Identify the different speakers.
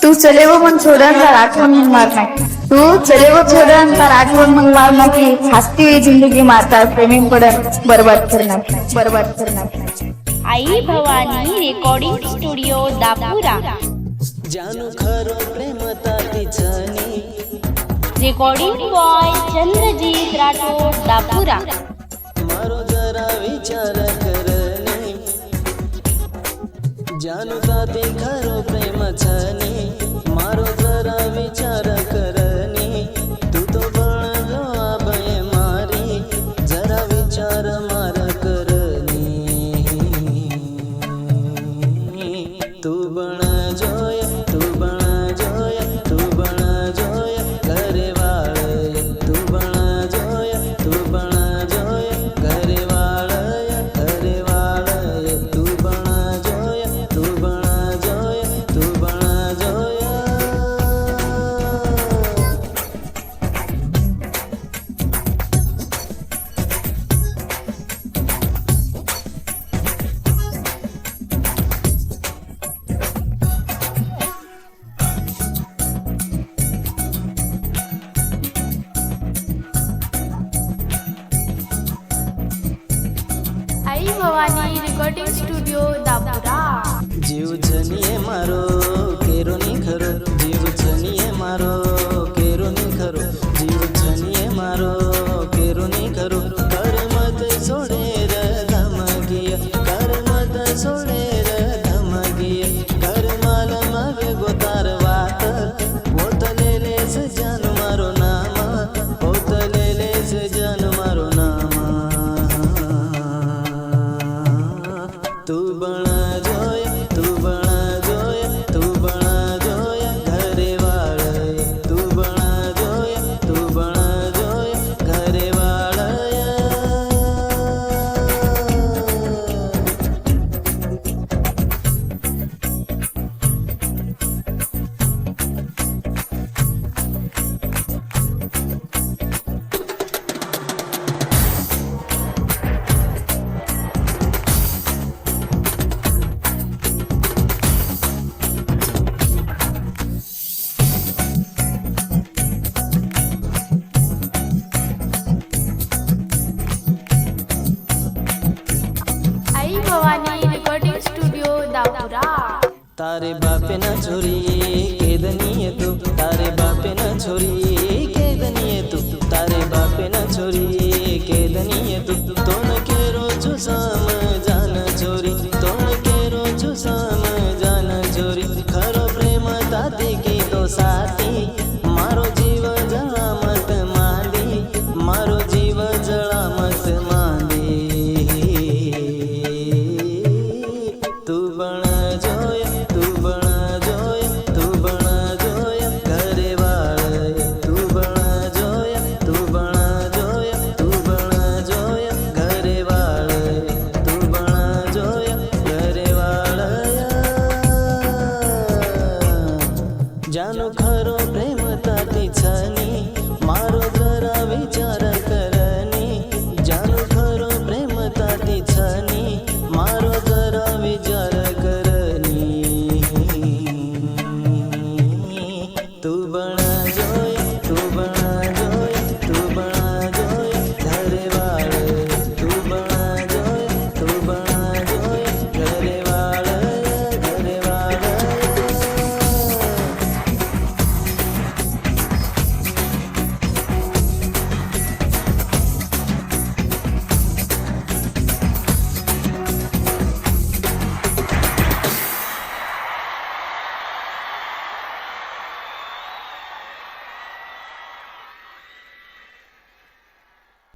Speaker 1: तू चले वो मन छोड़ा तर आठवण मग मारना तू चले वो छोड़ा तर आठवण मग मारना की हसती हुई जिंदगी मारता प्रेमी पडत बर्बाद करना
Speaker 2: आई भवानी रेकॉर्डिंग स्टुडिओ दापुरा
Speaker 3: जानू खरो प्रेम तातीचनी
Speaker 2: रेकॉर्डिंग बॉय चंद्रजीत राठोड दापुरा
Speaker 3: मारो जरा विचार करनी जानू ताती खरो प्रेम छनी मारो जरा विचार करनी तू तो पण जो आबे मारी जरा विचार मार करनी तू पण जोय तू पण जोय तू पण जोय घरे वाळ तू पण जोय तू पण जोय घरे वाळ तू पण जोय तू पण जोय तू पण जोय
Speaker 2: आई भवानी रेकॉर्डिंग स्टुडिओ दापुरा
Speaker 3: जीव छनिये मारो केरो नी खरो जीव छनिये मारो केरो नी खरो जीव छनिये मारो केरो नी खरो कर मत सोडे रे धमगिया कर मत सोडे रे धमगिया कर माल मागे गोतार वात पोतलेले सजन मारो नाम पोतलेले सजन मारो नाम तू बण जोय तू बण जोय तू बण जोय घरे वाळ तू बण जोय तू बण जोय घरे वाळ
Speaker 2: आई भवानी रेकॉर्डिंग स्टुडिओ दापुरा
Speaker 3: तारे बापे ना छोरी केदनीय तू तारे बापे ना छोरी केदनीय तू तारे बापे ना छोरी केदनीय तू तोन केरो छु सम जान छोरी तोन केरो छु सम जान छोरी खरो प्रेम ताती की तो साथी मारो जीव जळा मत मांदी मारो जीव जळा मत मांदी तू बण जोय तू बण जोय तू बण जोय घरे वाळ तू बण जोय तू बण जोय तू बण जोय घरे वाळ तू बण जोय घरे वाळ जानू